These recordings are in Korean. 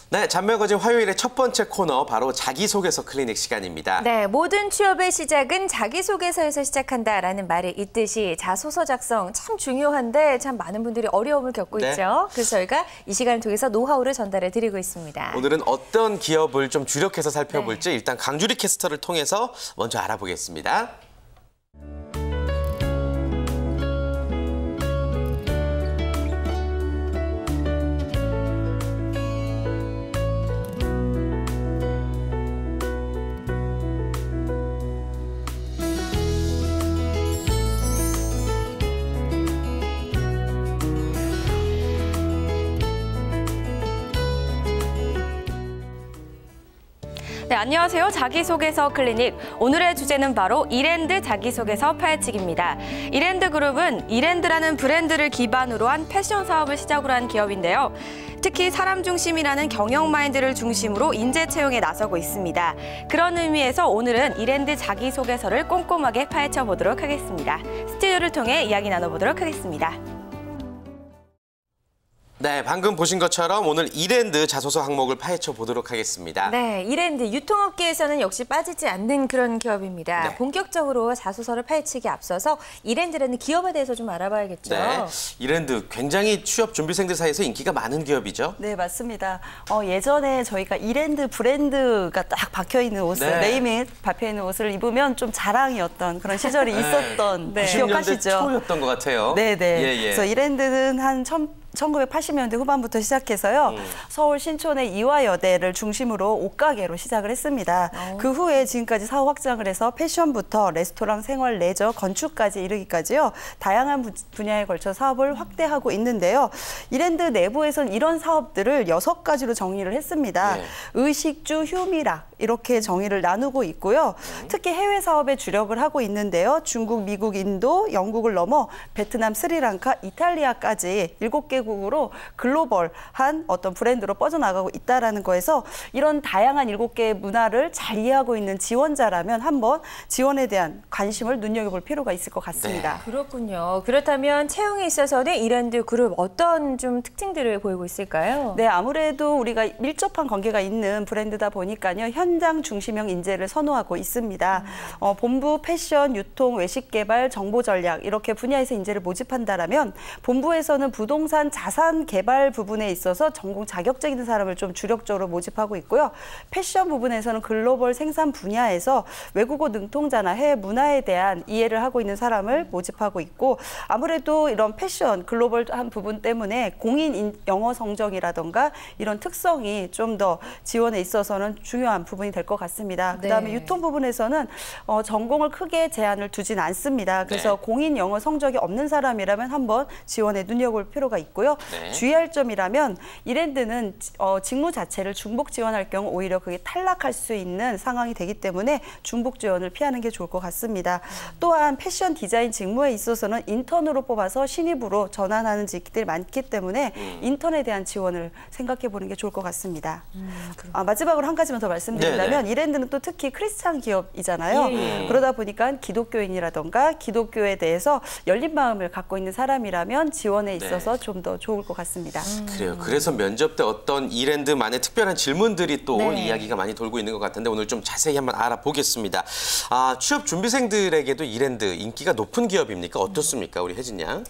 네, 잔매거진 화요일의 첫 번째 코너 바로 자기소개서 클리닉 시간입니다. 네, 모든 취업의 시작은 자기소개서에서 시작한다라는 말이 있듯이 자소서 작성 참 중요한데 참 많은 분들이 어려움을 겪고 있죠. 그래서 저희가 이 시간을 통해서 노하우를 전달해 드리고 있습니다. 오늘은 어떤 기업을 좀 주력해서 살펴볼지 일단 강주리 캐스터를 통해서 먼저 알아보겠습니다. 네, 안녕하세요. 자기소개서 클리닉. 오늘의 주제는 바로 이랜드 자기소개서 파헤치기입니다. 이랜드 그룹은 이랜드라는 브랜드를 기반으로 한 패션 사업을 시작으로 한 기업인데요. 특히 사람 중심이라는 경영 마인드를 중심으로 인재 채용에 나서고 있습니다. 그런 의미에서 오늘은 이랜드 자기소개서를 꼼꼼하게 파헤쳐 보도록 하겠습니다. 스튜디오를 통해 이야기 나눠보도록 하겠습니다. 네, 방금 보신 것처럼 오늘 이랜드 자소서 항목을 파헤쳐 보도록 하겠습니다. 네, 이랜드 유통업계에서는 역시 빠지지 않는 그런 기업입니다. 네. 본격적으로 자소서를 파헤치기 앞서서 이랜드라는 기업에 대해서 좀 알아봐야겠죠. 네, 이랜드 굉장히 취업 준비생들 사이에서 인기가 많은 기업이죠. 네, 맞습니다. 예전에 저희가 이랜드 브랜드가 딱 박혀있는 옷을, 네임이 박혀있는 옷을 입으면 좀 자랑이었던 그런 시절이 있었던 기억하시죠? 90년대 초였던 것 같아요. 네네. 예. 그래서 이랜드는 한 1980년대 후반부터 시작해서요. 서울 신촌의 이화여대를 중심으로 옷가게로 시작을 했습니다. 그 후에 지금까지 사업 확장을 해서 패션부터 레스토랑, 생활, 레저, 건축까지 이르기까지요. 다양한 분야에 걸쳐 사업을 확대하고 있는데요. 이랜드 내부에서는 이런 사업들을 6가지로 정의를 했습니다. 의식주, 휴미락 이렇게 정의를 나누고 있고요. 특히 해외 사업에 주력을 하고 있는데요. 중국, 미국, 인도, 영국을 넘어 베트남, 스리랑카, 이탈리아까지 7개국으로 글로벌한 어떤 브랜드로 뻗어나가고 있다는 거에서 이런 다양한 7개의 문화를 잘 이해하고 있는 지원자라면 한번 지원에 대한 관심을 눈여겨볼 필요가 있을 것 같습니다. 네. 그렇군요. 그렇다면 채용에 있어서는 이랜드 그룹 어떤 좀 특징들을 보이고 있을까요? 네, 아무래도 우리가 밀접한 관계가 있는 브랜드다 보니까요. 현장 중심형 인재를 선호하고 있습니다. 본부, 패션, 유통, 외식 개발, 정보 전략 이렇게 분야에서 인재를 모집한다라면 본부에서는 부동산 자산 개발 부분에 있어서 전공 자격증 있는 사람을 좀 주력적으로 모집하고 있고요. 패션 부분에서는 글로벌 생산 분야에서 외국어 능통자나 해외 문화에 대한 이해를 하고 있는 사람을 모집하고 있고 아무래도 이런 패션 글로벌한 부분 때문에 공인 영어 성적이라던가 이런 특성이 좀 더 지원에 있어서는 중요한 부분이 될 것 같습니다. 그다음에 유통 부분에서는 전공을 크게 제한을 두진 않습니다. 그래서 공인 영어 성적이 없는 사람이라면 한번 지원에 눈여볼 필요가 있고요. 주의할 점이라면 이랜드는 직무 자체를 중복 지원할 경우 오히려 그게 탈락할 수 있는 상황이 되기 때문에 중복 지원을 피하는 게 좋을 것 같습니다. 또한 패션 디자인 직무에 있어서는 인턴으로 뽑아서 신입으로 전환하는 직들이 많기 때문에 인턴에 대한 지원을 생각해 보는 게 좋을 것 같습니다. 마지막으로 한 가지만 더 말씀드린다면 이랜드는 또 특히 크리스찬 기업이잖아요. 그러다 보니까 기독교인이라던가 기독교에 대해서 열린 마음을 갖고 있는 사람이라면 지원에 있어서 좀 더 좋을 것 같습니다. 그래요. 그래서 면접 때 어떤 이랜드만의 특별한 질문들이 또 이야기가 많이 돌고 있는 것 같은데 오늘 좀 자세히 한번 알아보겠습니다. 취업 준비생들에게도 이랜드 인기가 높은 기업입니까? 어떻습니까? 우리 혜진 양.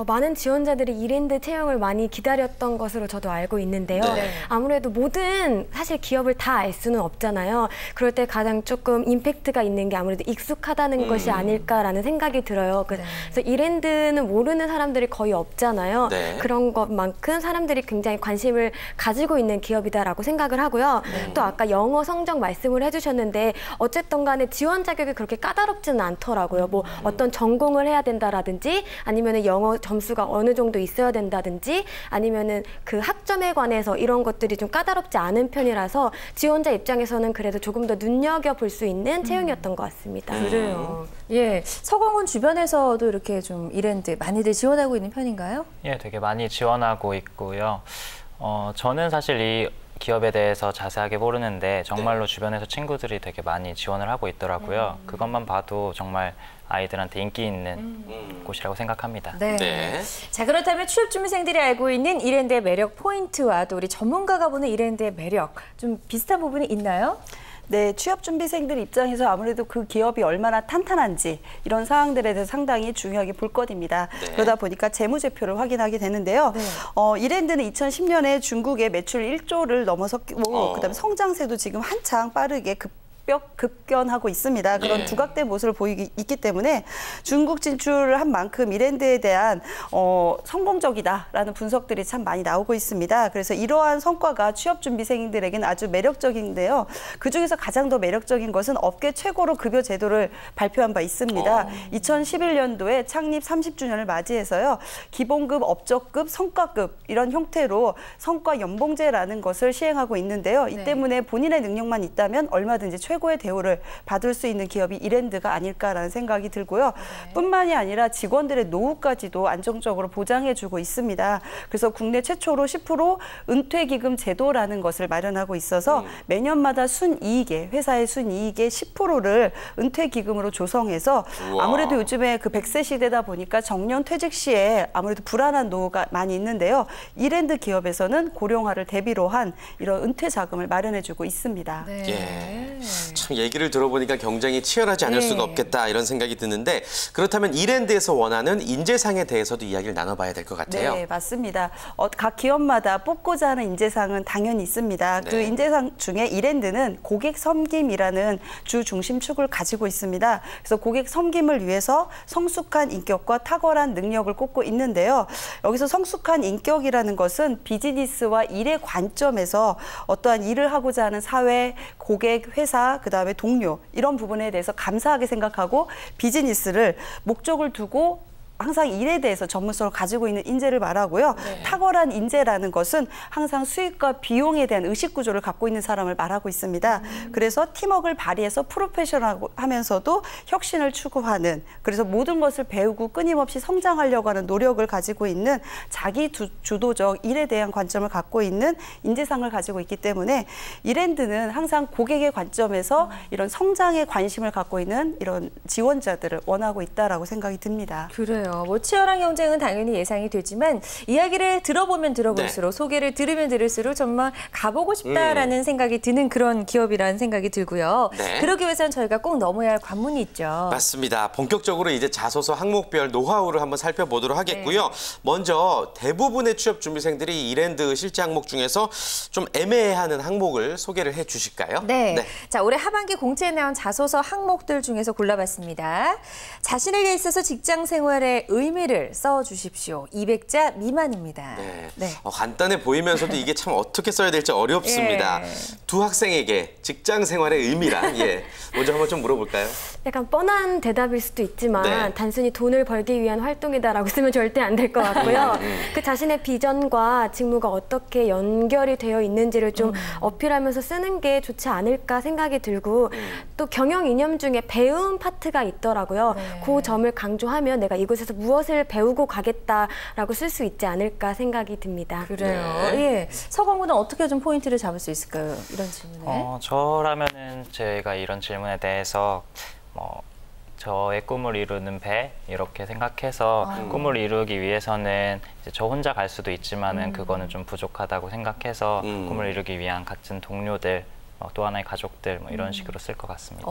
많은 지원자들이 이랜드 채용을 많이 기다렸던 것으로 저도 알고 있는데요. 아무래도 모든 사실 기업을 다 알 수는 없잖아요. 그럴 때 가장 조금 임팩트가 있는 게 아무래도 익숙하다는 것이 아닐까라는 생각이 들어요. 그래서 이랜드는 모르는 사람들이 거의 없잖아요. 그런 것만큼 사람들이 굉장히 관심을 가지고 있는 기업이다라고 생각을 하고요. 또 아까 영어 성적 말씀을 해주셨는데 어쨌든 간에 지원 자격이 그렇게 까다롭지는 않더라고요. 뭐 어떤 전공을 해야 된다라든지 아니면 영어 점수가 어느 정도 있어야 된다든지 아니면은 그 학점에 관해서 이런 것들이 좀 까다롭지 않은 편이라서 지원자 입장에서는 그래도 조금 더 눈여겨볼 수 있는 채용이었던 것 같습니다. 그래요. 예, 서강원 주변에서도 이렇게 좀 이랜드 많이들 지원하고 있는 편인가요? 예, 되게 많이 지원하고 있고요. 저는 사실 이 기업에 대해서 자세하게 모르는데 정말로 주변에서 친구들이 되게 많이 지원을 하고 있더라고요. 그것만 봐도 정말 아이들한테 인기 있는 곳이라고 생각합니다. 네. 네. 자, 그렇다면 취업준비생들이 알고 있는 이랜드의 매력 포인트와 또 우리 전문가가 보는 이랜드의 매력 좀 비슷한 부분이 있나요? 네, 취업준비생들 입장에서 아무래도 그 기업이 얼마나 탄탄한지 이런 사항들에 대해서 상당히 중요하게 볼 것입니다. 네. 그러다 보니까 재무제표를 확인하게 되는데요. 네. 이랜드는 2010년에 중국의 매출 1조를 넘어섰고 그다음에 성장세도 지금 한창 빠르게 급변하고 있습니다. 그런 예. 두각된 모습을 있기 때문에 중국 진출을 한 만큼 이랜드에 대한 성공적이다라는 분석들이 참 많이 나오고 있습니다. 그래서 이러한 성과가 취업준비생들에게는 아주 매력적인데요. 그중에서 가장 더 매력적인 것은 업계 최고로 급여 제도를 발표한 바 있습니다. 2011년도에 창립 30주년을 맞이해서요. 기본급, 업적급, 성과급 이런 형태로 성과 연봉제라는 것을 시행하고 있는데요. 이 때문에 본인의 능력만 있다면 얼마든지 최고의 대우를 받을 수 있는 기업이 이랜드가 아닐까라는 생각이 들고요. 뿐만이 아니라 직원들의 노후까지도 안정적으로 보장해주고 있습니다. 그래서 국내 최초로 10% 은퇴기금 제도라는 것을 마련하고 있어서 매년마다 순이익의 회사의 순이익의 10%를 은퇴기금으로 조성해서 아무래도 요즘에 그 100세 시대다 보니까 정년 퇴직 시에 아무래도 불안한 노후가 많이 있는데요. 이랜드 기업에서는 고령화를 대비로 한 이런 은퇴 자금을 마련해주고 있습니다. 네. 예. 참 얘기를 들어보니까 경쟁이 치열하지 않을 수가 없겠다 이런 생각이 드는데 그렇다면 이랜드에서 원하는 인재상에 대해서도 이야기를 나눠봐야 될 것 같아요. 네, 맞습니다. 각 기업마다 뽑고자 하는 인재상은 당연히 있습니다. 그 인재상 중에 이랜드는 고객 섬김이라는 주 중심축을 가지고 있습니다. 그래서 고객 섬김을 위해서 성숙한 인격과 탁월한 능력을 꼽고 있는데요. 여기서 성숙한 인격이라는 것은 비즈니스와 일의 관점에서 어떠한 일을 하고자 하는 사회, 고객, 회사, 그다음에 동료 이런 부분에 대해서 감사하게 생각하고 비즈니스를 목적을 두고 항상 일에 대해서 전문성을 가지고 있는 인재를 말하고요. 탁월한 인재라는 것은 항상 수익과 비용에 대한 의식 구조를 갖고 있는 사람을 말하고 있습니다. 그래서 팀워크를 발휘해서 프로페셔널하면서도 혁신을 추구하는 그래서 모든 것을 배우고 끊임없이 성장하려고 하는 노력을 가지고 있는 자기 주도적 일에 대한 관점을 갖고 있는 인재상을 가지고 있기 때문에 이랜드는 항상 고객의 관점에서 이런 성장에 관심을 갖고 있는 이런 지원자들을 원하고 있다라고 생각이 듭니다. 그래요. 뭐 치열한 경쟁은 당연히 예상이 되지만 이야기를 들어보면 들어볼수록 소개를 들으면 들을수록 정말 가보고 싶다라는 생각이 드는 그런 기업이라는 생각이 들고요. 그러기 위해서는 저희가 꼭 넘어야 할 관문이 있죠. 맞습니다. 본격적으로 이제 자소서 항목별 노하우를 한번 살펴보도록 하겠고요. 먼저 대부분의 취업 준비생들이 이랜드 실제 항목 중에서 좀 애매해하는 항목을 소개를 해주실까요? 네. 자, 올해 하반기 공채에 나온 자소서 항목들 중에서 골라봤습니다. 자신에게 있어서 직장 생활에 의미를 써주십시오. 200자 미만입니다. 네. 간단해 보이면서도 이게 참 어떻게 써야 될지 어렵습니다. 두 학생에게 직장 생활의 의미란 먼저 한번 좀 물어볼까요? 약간 뻔한 대답일 수도 있지만 단순히 돈을 벌기 위한 활동이다라고 쓰면 절대 안 될 것 같고요. 그 자신의 비전과 직무가 어떻게 연결이 되어 있는지를 좀 어필하면서 쓰는 게 좋지 않을까 생각이 들고 또 경영 이념 중에 배움 파트가 있더라고요. 그 점을 강조하면 내가 이곳에서 무엇을 배우고 가겠다라고 쓸 수 있지 않을까 생각이 듭니다. 그래요. 서광군은 어떻게 좀 포인트를 잡을 수 있을까요? 이런 질문에. 저라면은 제가 이런 질문에 대해서 저의 꿈을 이루는 배 이렇게 생각해서 꿈을 이루기 위해서는 이제 저 혼자 갈 수도 있지만은 그거는 좀 부족하다고 생각해서 꿈을 이루기 위한 같은 동료들 또 하나의 가족들 이런 식으로 쓸 것 같습니다.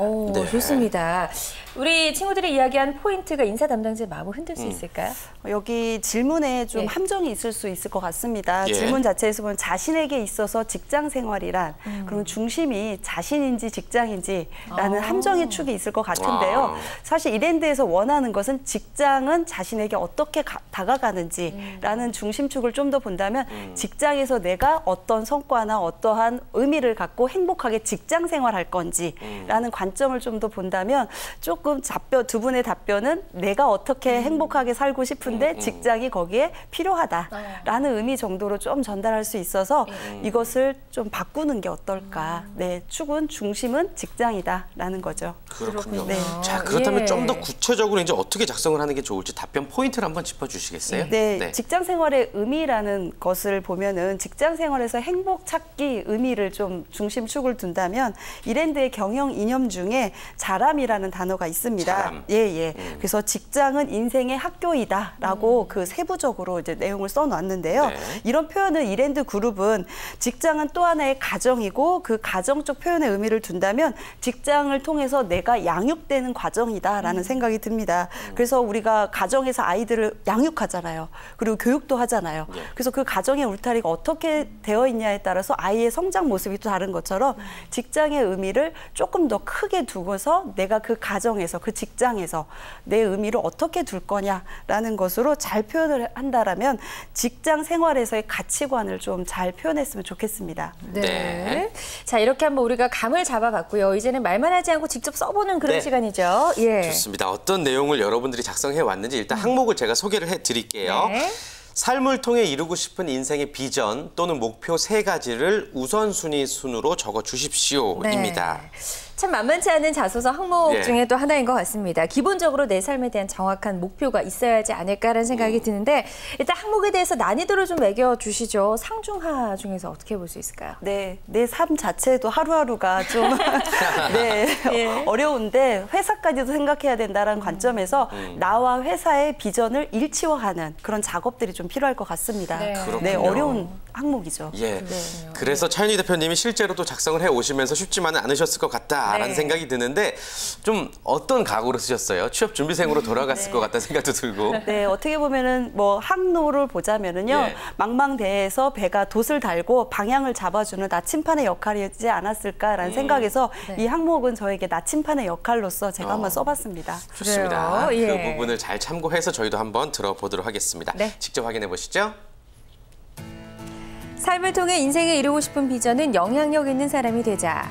좋습니다. 우리 친구들이 이야기한 포인트가 인사 담당자의 마음을 흔들 수 있을까요? 여기 질문에 좀 함정이 있을 수 있을 것 같습니다. 질문 자체에서 보면 자신에게 있어서 직장 생활이란 그러면 중심이 자신인지 직장인지라는 함정의 축이 있을 것 같은데요. 사실 이랜드에서 원하는 것은 직장은 자신에게 어떻게 다가가는지라는 중심축을 좀 더 본다면 직장에서 내가 어떤 성과나 어떠한 의미를 갖고 행복 행복하게 직장 생활할 건지라는 관점을 좀 더 본다면 조금 두 분의 답변은 내가 어떻게 행복하게 살고 싶은데 직장이 거기에 필요하다라는 의미 정도로 좀 전달할 수 있어서 이것을 좀 바꾸는 게 어떨까. 네, 축은 중심은 직장이다라는 거죠. 그렇군요. 네. 자, 그렇다면 예. 좀 더 구체적으로 이제 어떻게 작성을 하는 게 좋을지 답변 포인트를 한번 짚어주시겠어요? 네, 직장 생활의 의미라는 것을 보면은 직장 생활에서 행복 찾기 의미를 좀 중심축을 둔다면 이랜드의 경영 이념 중에 자람이라는 단어가 있습니다. 자람. 예. 그래서 직장은 인생의 학교이다라고 그 세부적으로 이제 내용을 써놨는데요. 네. 이런 표현을 이랜드 그룹은 직장은 또 하나의 가정이고 그 가정적 표현의 의미를 둔다면 직장을 통해서 내가 양육되는 과정이다라는 생각이 듭니다. 그래서 우리가 가정에서 아이들을 양육하잖아요. 그리고 교육도 하잖아요. 그래서 그 가정의 울타리가 어떻게 되어 있냐에 따라서 아이의 성장 모습이 또 다른 것처럼 직장의 의미를 조금 더 크게 두고서 내가 그 가정에서 그 직장에서 내 의미를 어떻게 둘 거냐라는 것으로 잘 표현을 한다라면 직장 생활에서의 가치관을 좀 잘 표현했으면 좋겠습니다. 네. 자, 이렇게 한번 우리가 감을 잡아봤고요. 이제는 말만 하지 않고 직접 써보는 그런 네. 시간이죠. 예. 좋습니다. 어떤 내용을 여러분들이 작성해 왔는지 일단 항목을 제가 소개를 해드릴게요. 네. 삶을 통해 이루고 싶은 인생의 비전 또는 목표 3가지를 우선순위 순으로 적어주십시오입니다. 참 만만치 않은 자소서 항목 예. 중에 또 하나인 것 같습니다. 기본적으로 내 삶에 대한 정확한 목표가 있어야 하지 않을까라는 생각이 드는데 일단 항목에 대해서 난이도를 좀 매겨주시죠. 상중하 중에서 어떻게 볼 수 있을까요? 네, 내 삶 자체도 하루하루가 좀 네, 어려운데 회사까지도 생각해야 된다는 관점에서 나와 회사의 비전을 일치화하는 그런 작업들이 좀 필요할 것 같습니다. 네. 그렇군요. 어려운 항목이죠. 예. 네. 그래서 차윤희 대표님이 실제로도 작성을 해 오시면서 쉽지만은 않으셨을 것 같다라는 네. 생각이 드는데 좀 어떤 각오로 쓰셨어요? 취업 준비생으로 돌아갔을 것 같다는 생각도 들고. 네, 어떻게 보면은 뭐 항로를 보자면은요, 예. 망망대해에서 배가 돛을 달고 방향을 잡아주는 나침판의 역할이지 않았을까라는 생각에서 이 항목은 저에게 나침판의 역할로서 제가 한번 써봤습니다. 좋습니다. 그래요? 그 예. 부분을 잘 참고해서 저희도 한번 들어보도록 하겠습니다. 네. 직접 확인해 보시죠. 삶을 통해 인생에 이루고 싶은 비전은 영향력 있는 사람이 되자.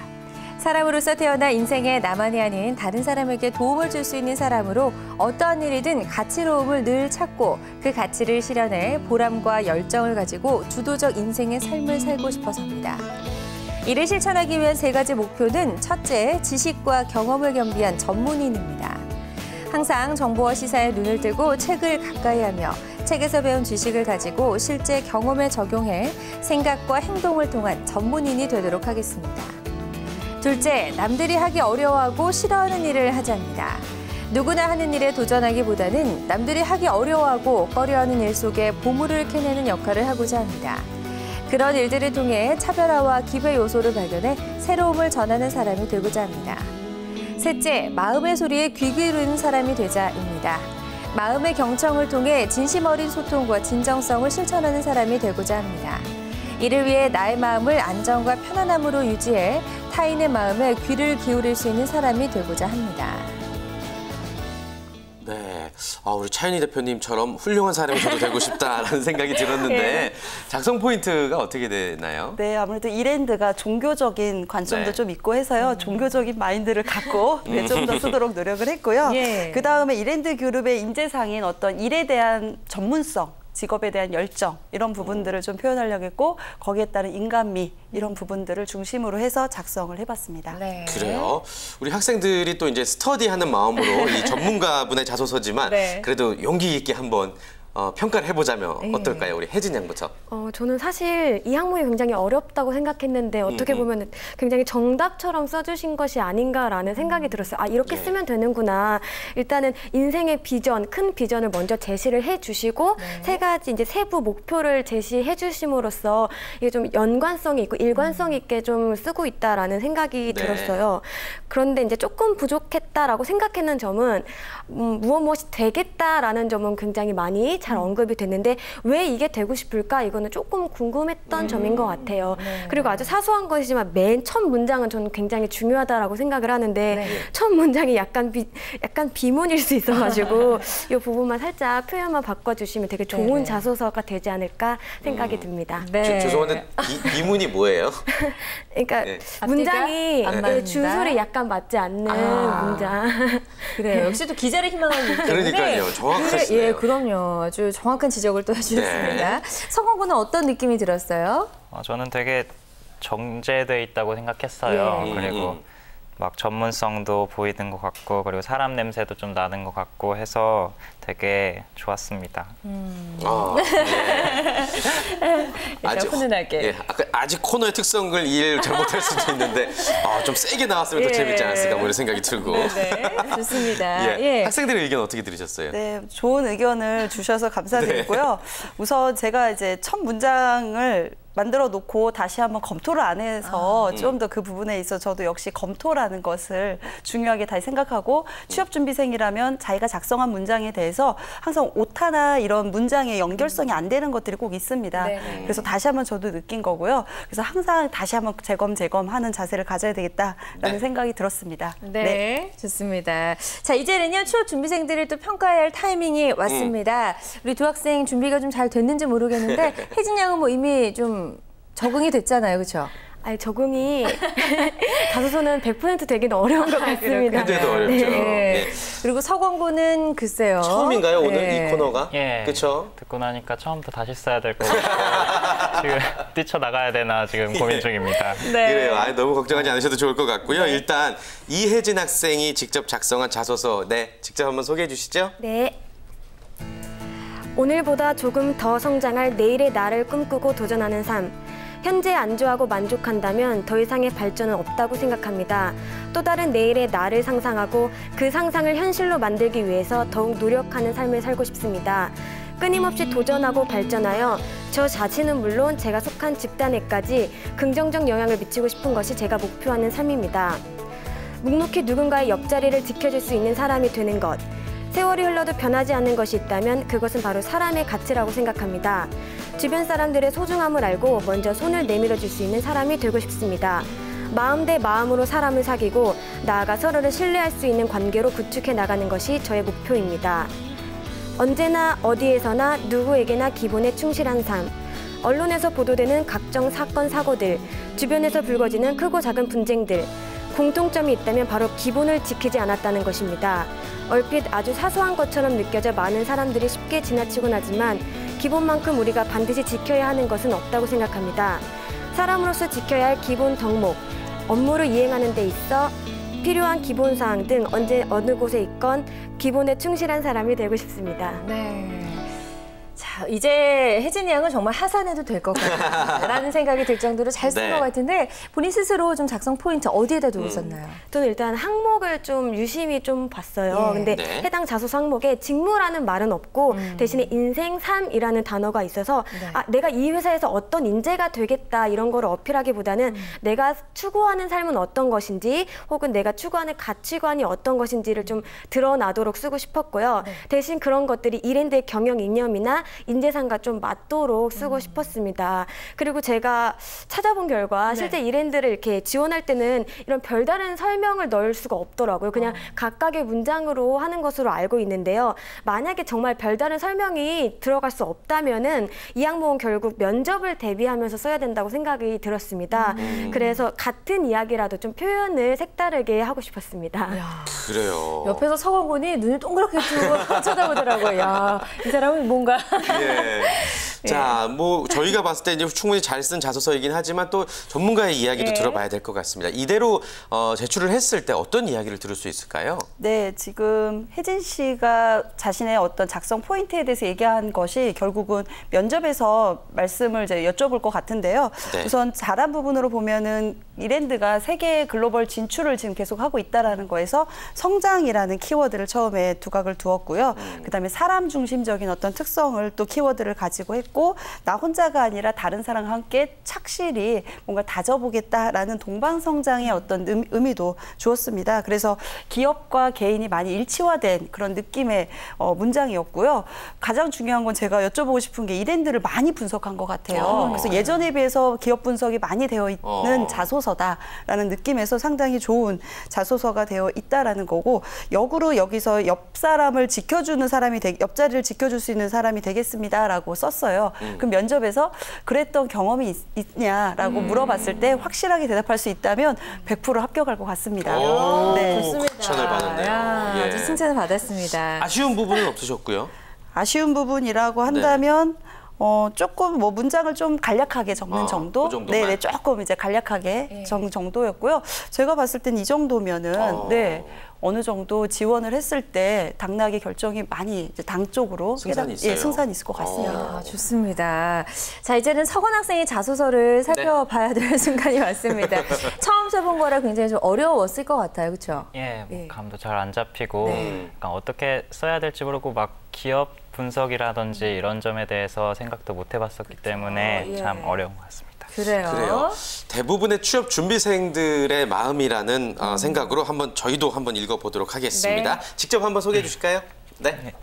사람으로서 태어나 인생에 나만이 아닌 다른 사람에게 도움을 줄 수 있는 사람으로 어떠한 일이든 가치로움을 늘 찾고 그 가치를 실현해 보람과 열정을 가지고 주도적 인생의 삶을 살고 싶어서입니다. 이를 실천하기 위한 3가지 목표는 첫째, 지식과 경험을 겸비한 전문인입니다. 항상 정보와 시사에 눈을 뜨고 책을 가까이 하며 책에서 배운 지식을 가지고 실제 경험에 적용해 생각과 행동을 통한 전문인이 되도록 하겠습니다. 둘째, 남들이 하기 어려워하고 싫어하는 일을 하자입니다. 누구나 하는 일에 도전하기보다는 남들이 하기 어려워하고 꺼려하는 일 속에 보물을 캐내는 역할을 하고자 합니다. 그런 일들을 통해 차별화와 기회 요소를 발견해 새로움을 전하는 사람이 되고자 합니다. 셋째, 마음의 소리에 귀 기울이는 사람이 되자입니다. 마음의 경청을 통해 진심 어린 소통과 진정성을 실천하는 사람이 되고자 합니다. 이를 위해 나의 마음을 안정과 편안함으로 유지해 타인의 마음에 귀를 기울일 수 있는 사람이 되고자 합니다. 네, 우리 차윤희 대표님처럼 훌륭한 사람이 저도 되고 싶다라는 생각이 들었는데 작성 포인트가 어떻게 되나요? 네, 아무래도 이랜드가 종교적인 관점도 네. 좀 있고 해서요. 종교적인 마인드를 갖고 좀 더 쓰도록 노력을 했고요. 예. 그다음에 이랜드 그룹의 인재상인 어떤 일에 대한 전문성, 직업에 대한 열정 이런 부분들을 좀 표현하려고 했고 거기에 따른 인간미 이런 부분들을 중심으로 해서 작성을 해봤습니다. 네. 그래요. 우리 학생들이 또 이제 스터디하는 마음으로 이 전문가분의 자소서지만 네. 그래도 용기 있게 한번 평가를 해보자면 어떨까요? 우리 혜진 양부터. 저는 사실 이 항목이 굉장히 어렵다고 생각했는데 어떻게 보면 굉장히 정답처럼 써주신 것이 아닌가라는 생각이 들었어요. 아, 이렇게 예. 쓰면 되는구나. 일단은 인생의 비전, 큰 비전을 먼저 제시를 해주시고 3가지 이제 세부 목표를 제시해 주심으로써 이게 좀 연관성이 있고 일관성 있게 좀 쓰고 있다라는 생각이 네. 들었어요. 그런데 이제 조금 부족했다라고 생각했는 점은 무엇이 되겠다라는 점은 굉장히 많이 잘 언급이 됐는데 왜 이게 되고 싶을까? 이거는 조금 궁금했던 점인 것 같아요. 그리고 아주 사소한 것이지만 맨 첫 문장은 저는 굉장히 중요하다라고 생각을 하는데 첫 문장이 약간 비문일 수 있어가지고 이 부분만 살짝 표현만 바꿔주시면 되게 좋은 자소서가 되지 않을까 생각이 듭니다. 네. 죄송한데 비문이 뭐예요? 그러니까 문장이 안 맞는다? 준술이 약간 맞지 않는 문장. 그래요. 역시 또 기자를 희망하는 일 때문에. 그러니까요. 정확하시네요. 예, 그럼요. 아주 정확한 지적을 또 해주셨습니다. 성원군은 어떤 느낌이 들었어요? 저는 되게 정제돼 있다고 생각했어요. 예. 그리고 막 전문성도 보이는 것 같고 그리고 사람 냄새도 좀 나는 것 같고 해서 되게 좋았습니다. 아주 훈훈하게. 예, 아직 코너의 특성을 이해를 잘못할 수도 있는데 좀 세게 나왔으면 더 예. 재밌지 않았을까 뭐 이런 생각이 들고. 네, 좋습니다. 예. 예. 학생들의 의견 어떻게 들으셨어요? 네, 좋은 의견을 주셔서 감사드리고요. 우선 제가 이제 첫 문장을 만들어 놓고 다시 한번 검토를 안 해서 좀 더 그 부분에 있어 저도 역시 검토라는 것을 중요하게 다시 생각하고 취업준비생이라면 자기가 작성한 문장에 대해서 항상 오타나 이런 문장의 연결성이 안 되는 것들이 꼭 있습니다. 네네. 그래서 다시 한번 저도 느낀 거고요. 그래서 항상 다시 한번 재검하는 자세를 가져야 되겠다라는 생각이 들었습니다. 네, 좋습니다. 자, 이제는요, 취업 준비생들을 또 평가해야 할 타이밍이 왔습니다. 우리 두 학생 준비가 좀 잘 됐는지 모르겠는데, 혜진 양은 뭐 이미 좀 적응이 됐잖아요, 그렇죠? 아니, 적응이 자소서는 100% 되기는 어려운 것 같습니다. 현재도 어렵죠. 네. 예. 그리고 서건군은 글쎄요. 처음인가요, 오늘 네. 이 코너가? 예. 그렇죠? 듣고 나니까 처음부터 다시 써야 될 것 같아요. 지금 뛰쳐나가야 되나 지금 고민 중입니다. 네. 그래요. 너무 걱정하지 않으셔도 좋을 것 같고요. 일단 이혜진 학생이 직접 작성한 자소서, 직접 한번 소개해 주시죠. 네. 오늘보다 조금 더 성장할 내일의 나를 꿈꾸고 도전하는 삶. 현재 안주하고 만족한다면 더 이상의 발전은 없다고 생각합니다. 또 다른 내일의 나를 상상하고 그 상상을 현실로 만들기 위해서 더욱 노력하는 삶을 살고 싶습니다. 끊임없이 도전하고 발전하여 저 자신은 물론 제가 속한 집단에까지 긍정적 영향을 미치고 싶은 것이 제가 목표하는 삶입니다. 묵묵히 누군가의 옆자리를 지켜줄 수 있는 사람이 되는 것. 세월이 흘러도 변하지 않는 것이 있다면 그것은 바로 사람의 가치라고 생각합니다. 주변 사람들의 소중함을 알고 먼저 손을 내밀어 줄 수 있는 사람이 되고 싶습니다. 마음 대 마음으로 사람을 사귀고 나아가 서로를 신뢰할 수 있는 관계로 구축해 나가는 것이 저의 목표입니다. 언제나 어디에서나 누구에게나 기본에 충실한 삶. 언론에서 보도되는 각종 사건, 사고들, 주변에서 불거지는 크고 작은 분쟁들. 공통점이 있다면 바로 기본을 지키지 않았다는 것입니다. 얼핏 아주 사소한 것처럼 느껴져 많은 사람들이 쉽게 지나치곤 하지만 기본만큼 우리가 반드시 지켜야 하는 것은 없다고 생각합니다. 사람으로서 지켜야 할 기본 덕목, 업무를 이행하는 데 있어 필요한 기본사항 등 언제 어느 곳에 있건 기본에 충실한 사람이 되고 싶습니다. 네. 자, 이제 혜진이 양은 정말 하산해도 될 것 같다라는 생각이 들 정도로 잘 쓴 것 같은데 본인 스스로 좀 작성 포인트 어디에다 두고 썼나요? 저는 일단 항목을 좀 유심히 좀 봤어요. 예. 근데 네. 해당 자소서 항목에 직무라는 말은 없고 대신에 인생, 삶이라는 단어가 있어서 내가 이 회사에서 어떤 인재가 되겠다 이런 거를 어필하기보다는 내가 추구하는 삶은 어떤 것인지 혹은 내가 추구하는 가치관이 어떤 것인지를 좀 드러나도록 쓰고 싶었고요. 대신 그런 것들이 이랜드의 경영 이념이나 인재상과 좀 맞도록 쓰고 싶었습니다. 그리고 제가 찾아본 결과 실제 이랜드를 이렇게 지원할 때는 이런 별다른 설명을 넣을 수가 없더라고요. 그냥 각각의 문장으로 하는 것으로 알고 있는데요. 만약에 정말 별다른 설명이 들어갈 수 없다면은 이 항목은 결국 면접을 대비하면서 써야 된다고 생각이 들었습니다. 그래서 같은 이야기라도 좀 표현을 색다르게 하고 싶었습니다. 그래요. 옆에서 서건군이 눈을 동그랗게 뜨고 쳐다보더라고요. 야, 이 사람은 뭔가. 예. 자, 뭐 저희가 봤을 때 이제 충분히 잘 쓴 자소서이긴 하지만 또 전문가의 이야기도 들어봐야 될 것 같습니다. 이대로 제출을 했을 때 어떤 이야기를 들을 수 있을까요? 네, 지금 혜진 씨가 자신의 어떤 작성 포인트에 대해서 얘기한 것이 결국은 면접에서 말씀을 이제 여쭤볼 것 같은데요. 네. 우선 잘한 부분으로 보면은 이랜드가 세계 글로벌 진출을 지금 계속 하고 있다라는 거에서 성장이라는 키워드를 처음에 두각을 두었고요. 그다음에 사람 중심적인 어떤 특성을 또 키워드를 가지고 했고, 나 혼자가 아니라 다른 사람과 함께 착실히 뭔가 다져보겠다라는 동방성장의 어떤 의미도 주었습니다. 그래서 기업과 개인이 많이 일치화된 그런 느낌의 문장이었고요. 가장 중요한 건 제가 여쭤보고 싶은 게 이랜드를 많이 분석한 것 같아요. 그래서 예전에 비해서 기업 분석이 많이 되어 있는 자소서다라는 느낌에서 상당히 좋은 자소서가 되어 있다라는 거고, 역으로 여기서 옆 사람을 지켜주는 사람이 옆자리를 지켜줄 수 있는 사람이 되겠습니다라고 썼어요. 그럼 면접에서 그랬던 경험이 있냐라고 물어봤을 때 확실하게 대답할 수 있다면 100% 합격할 것 같습니다. 네, 좋습니다. 칭찬을 받았네요. 예. 아주 칭찬을 받았습니다. 아쉬운 부분은 없으셨고요? 아쉬운 부분이라고 한다면 조금 뭐 문장을 좀 간략하게 적는 정도? 그 정도만? 네, 조금 이제 간략하게 적는 정도였고요. 제가 봤을 땐 이 정도면은 네, 어느 정도 지원을 했을 때 당락의 결정이 많이 이제 당 쪽으로 승산이 있어요? 예, 승산이 있을 것 같습니다. 아, 좋습니다. 자, 이제는 서건 학생의 자소서를 살펴봐야 될 순간이 왔습니다. 처음 써본 거라 굉장히 좀 어려웠을 것 같아요. 그렇죠? 예, 뭐 감도 잘 안 잡히고 네. 약간 어떻게 써야 될지 모르고 막 기업 분석이라든지 이런 점에 대해서 생각도 못 해봤었기 때문에 예. 참 어려운 것 같습니다. 그래요. 대부분의 취업 준비생들의 마음이라는 생각으로 저희도 한번 읽어보도록 하겠습니다. 네. 직접 한번 소개해 주실까요? 네.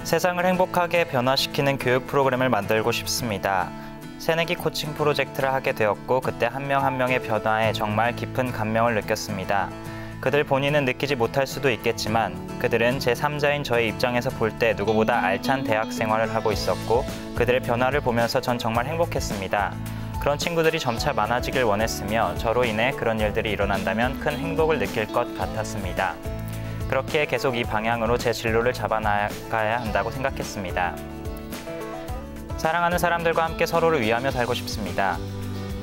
세상을 행복하게 변화시키는 교육 프로그램을 만들고 싶습니다. 새내기 코칭 프로젝트를 하게 되었고 그때 한 명 한 명의 변화에 정말 깊은 감명을 느꼈습니다. 그들 본인은 느끼지 못할 수도 있겠지만 그들은 제3자인 저의 입장에서 볼 때 누구보다 알찬 대학 생활을 하고 있었고 그들의 변화를 보면서 전 정말 행복했습니다. 그런 친구들이 점차 많아지길 원했으며 저로 인해 그런 일들이 일어난다면 큰 행복을 느낄 것 같았습니다. 그렇기에 계속 이 방향으로 제 진로를 잡아나가야 한다고 생각했습니다. 사랑하는 사람들과 함께 서로를 위하며 살고 싶습니다.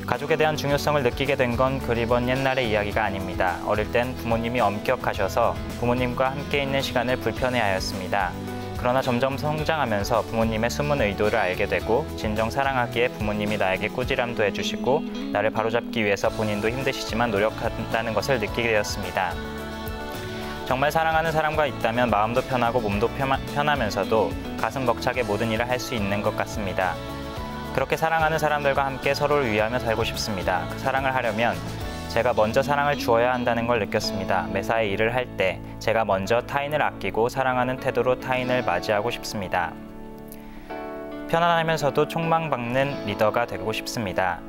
가족에 대한 중요성을 느끼게 된 건 그리 먼 옛날의 이야기가 아닙니다. 어릴 땐 부모님이 엄격하셔서 부모님과 함께 있는 시간을 불편해하였습니다. 그러나 점점 성장하면서 부모님의 숨은 의도를 알게 되고 진정 사랑하기에 부모님이 나에게 꾸지람도 해주시고 나를 바로잡기 위해서 본인도 힘드시지만 노력한다는 것을 느끼게 되었습니다. 정말 사랑하는 사람과 있다면 마음도 편하고 몸도 편하면서도 가슴 벅차게 모든 일을 할 수 있는 것 같습니다. 그렇게 사랑하는 사람들과 함께 서로를 위하며 살고 싶습니다. 그 사랑을 하려면 제가 먼저 사랑을 주어야 한다는 걸 느꼈습니다. 매사에 일을 할 때 제가 먼저 타인을 아끼고 사랑하는 태도로 타인을 맞이하고 싶습니다. 편안하면서도 촉망받는 리더가 되고 싶습니다.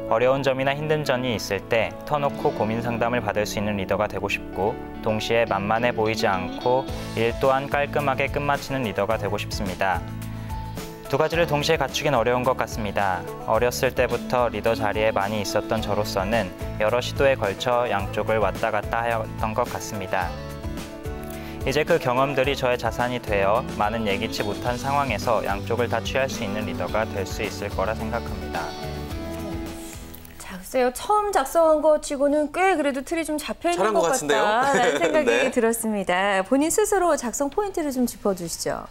어려운 점이나 힘든 점이 있을 때 터놓고 고민 상담을 받을 수 있는 리더가 되고 싶고 동시에 만만해 보이지 않고 일 또한 깔끔하게 끝마치는 리더가 되고 싶습니다. 두 가지를 동시에 갖추긴 어려운 것 같습니다. 어렸을 때부터 리더 자리에 많이 있었던 저로서는 여러 시도에 걸쳐 양쪽을 왔다 갔다 하였던 것 같습니다. 이제 그 경험들이 저의 자산이 되어 많은 예기치 못한 상황에서 양쪽을 다 취할 수 있는 리더가 될 수 있을 거라 생각합니다. 자, 글쎄요. 처음 작성한 것 치고는 꽤 그래도 틀이 좀 잡혀있는 것 같다라는 생각이 네. 들었습니다. 본인 스스로 작성 포인트를 좀 짚어주시죠.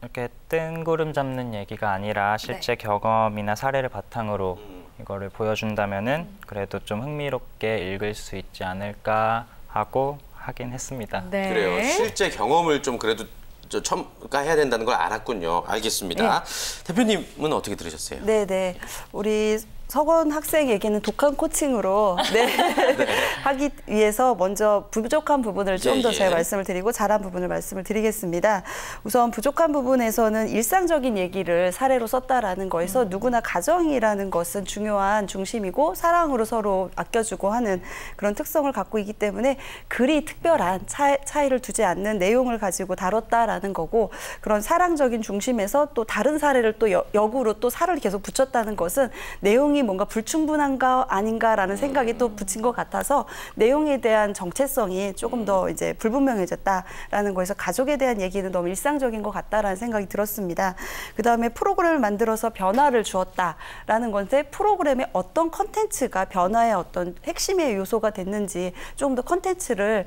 이렇게 뜬구름 잡는 얘기가 아니라 실제 경험이나 사례를 바탕으로 이거를 보여준다면은 그래도 좀 흥미롭게 읽을 수 있지 않을까 하고 하긴 했습니다. 네. 그래요. 실제 경험을 좀 그래도 첨가해야 된다는 걸 알았군요. 알겠습니다. 대표님은 어떻게 들으셨어요? 네. 우리 서건 학생에게는 독한 코칭으로 하기 위해서 먼저 부족한 부분을 좀 더 제가 말씀을 드리고 잘한 부분을 말씀을 드리겠습니다. 우선 부족한 부분에서는 일상적인 얘기를 사례로 썼다라는 거에서 누구나 가정이라는 것은 중요한 중심이고 사랑으로 서로 아껴주고 하는 그런 특성을 갖고 있기 때문에 그리 특별한 차이를 두지 않는 내용을 가지고 다뤘다라는 거고 그런 사랑적인 중심에서 또 다른 사례를 또 역으로 또 살을 계속 붙였다는 것은 내용이 뭔가 불충분한가 아닌가라는 생각이 또 붙인 것 같아서 내용에 대한 정체성이 조금 더 이제 불분명해졌다라는 거에서 가족에 대한 얘기는 너무 일상적인 것 같다라는 생각이 들었습니다. 그다음에 프로그램을 만들어서 변화를 주었다라는 건데 프로그램의 어떤 컨텐츠가 변화의 어떤 핵심의 요소가 됐는지 조금 더 컨텐츠를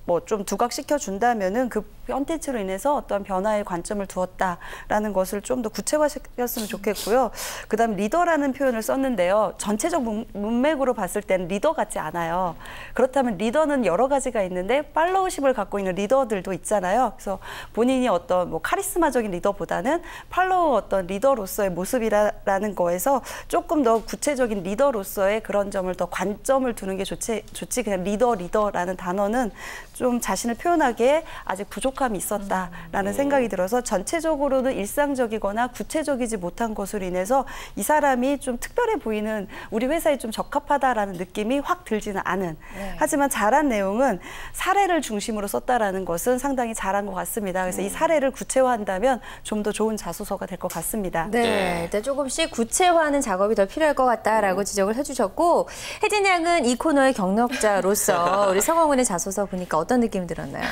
뭐 좀 두각시켜 준다면은 그 컨텐츠로 인해서 어떤 변화의 관점을 두었다라는 것을 좀 더 구체화시켰으면 좋겠고요. 그다음 리더라는 표현을 썼는데요. 전체적 문맥으로 봤을 때는 리더 같지 않아요. 그렇다면 리더는 여러 가지가 있는데 팔로우십을 갖고 있는 리더들도 있잖아요. 그래서 본인이 어떤 뭐 카리스마적인 리더보다는 팔로우 어떤 리더로서의 모습이라는 거에서 조금 더 구체적인 리더로서의 그런 점을 더 관점을 두는 게 좋지 그냥 리더라는 단어는 좀 자신을 표현하기에 아직 부족함이 있었다라는 생각이 들어서 전체적으로는 일상적이거나 구체적이지 못한 것으로 인해서 이 사람이 좀 특별해 보이는 우리 회사에 좀 적합하다라는 느낌이 확 들지는 않은. 하지만 잘한 내용은 사례를 중심으로 썼다라는 것은 상당히 잘한 것 같습니다. 그래서 이 사례를 구체화한다면 좀 더 좋은 자소서가 될 것 같습니다. 네, 일단 조금씩 구체화하는 작업이 더 필요할 것 같다라고 지적을 해주셨고, 혜진 양은 이 코너의 경력자로서 우리 성화군의 자소서 보니까 어떤 느낌이 들었나요?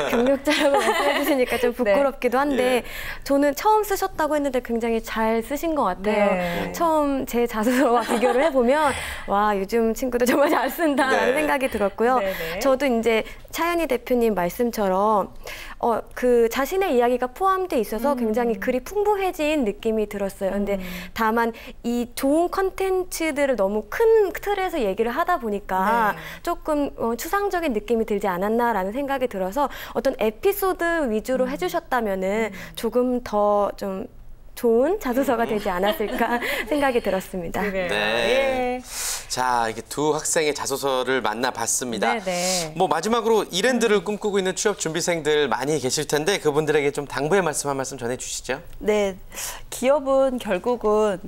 경력자라고 말씀해 주시니까 좀 부끄럽기도 한데 저는 처음 쓰셨다고 했는데 굉장히 잘 쓰신 것 같아요. 네. 처음 제 자소서와 비교를 해보면 와 요즘 친구들 정말 잘 쓴다라는 생각이 들었고요. 네네. 저도 이제 차연희 대표님 말씀처럼 그 자신의 이야기가 포함돼 있어서 굉장히 글이 풍부해진 느낌이 들었어요. 근데 다만 이 좋은 컨텐츠들을 너무 큰 틀에서 얘기를 하다 보니까 조금 추상적인 느낌이 들지 않았나라는 생각이 들어서 어떤 에피소드 위주로 해주셨다면은 조금 더 좀 좋은 자소서가 되지 않았을까 생각이 들었습니다. 네. 자, 이게 두 학생의 자소서를 만나봤습니다. 네네. 뭐 마지막으로 이랜드를 꿈꾸고 있는 취업 준비생들 많이 계실 텐데 그분들에게 좀 당부의 말씀 한 말씀 전해주시죠. 네, 기업은 결국은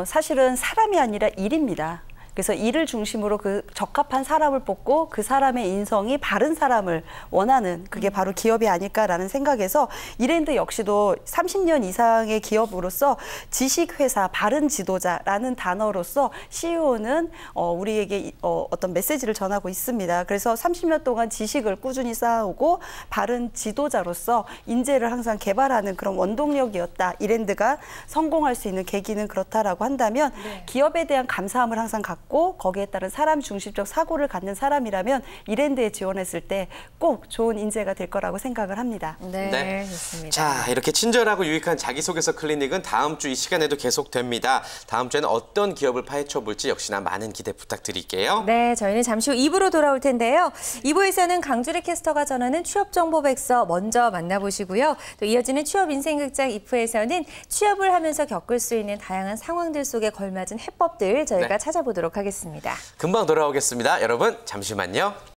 사실은 사람이 아니라 일입니다. 그래서 일을 중심으로 그 적합한 사람을 뽑고 그 사람의 인성이 바른 사람을 원하는 그게 바로 기업이 아닐까라는 생각에서 이랜드 역시도 30년 이상의 기업으로서 지식회사, 바른 지도자라는 단어로서 CEO는 우리에게 어떤 메시지를 전하고 있습니다. 그래서 30년 동안 지식을 꾸준히 쌓아오고 바른 지도자로서 인재를 항상 개발하는 그런 원동력이었다. 이랜드가 성공할 수 있는 계기는 그렇다라고 한다면 기업에 대한 감사함을 항상 갖고 거기에 따른 사람 중심적 사고를 갖는 사람이라면 이랜드에 지원했을 때 꼭 좋은 인재가 될 거라고 생각을 합니다. 네, 좋습니다. 자, 이렇게 친절하고 유익한 자기소개서 클리닉은 다음 주 이 시간에도 계속됩니다. 다음 주에는 어떤 기업을 파헤쳐 볼지 역시나 많은 기대 부탁드릴게요. 네, 저희는 잠시 후 2부로 돌아올 텐데요. 2부에서는 강주리 캐스터가 전하는 취업정보백서 먼저 만나보시고요. 또 이어지는 취업인생극장 IF에서는 취업을 하면서 겪을 수 있는 다양한 상황들 속에 걸맞은 해법들 저희가 찾아보도록 하겠습니다. 금방 돌아오겠습니다. 여러분, 잠시만요.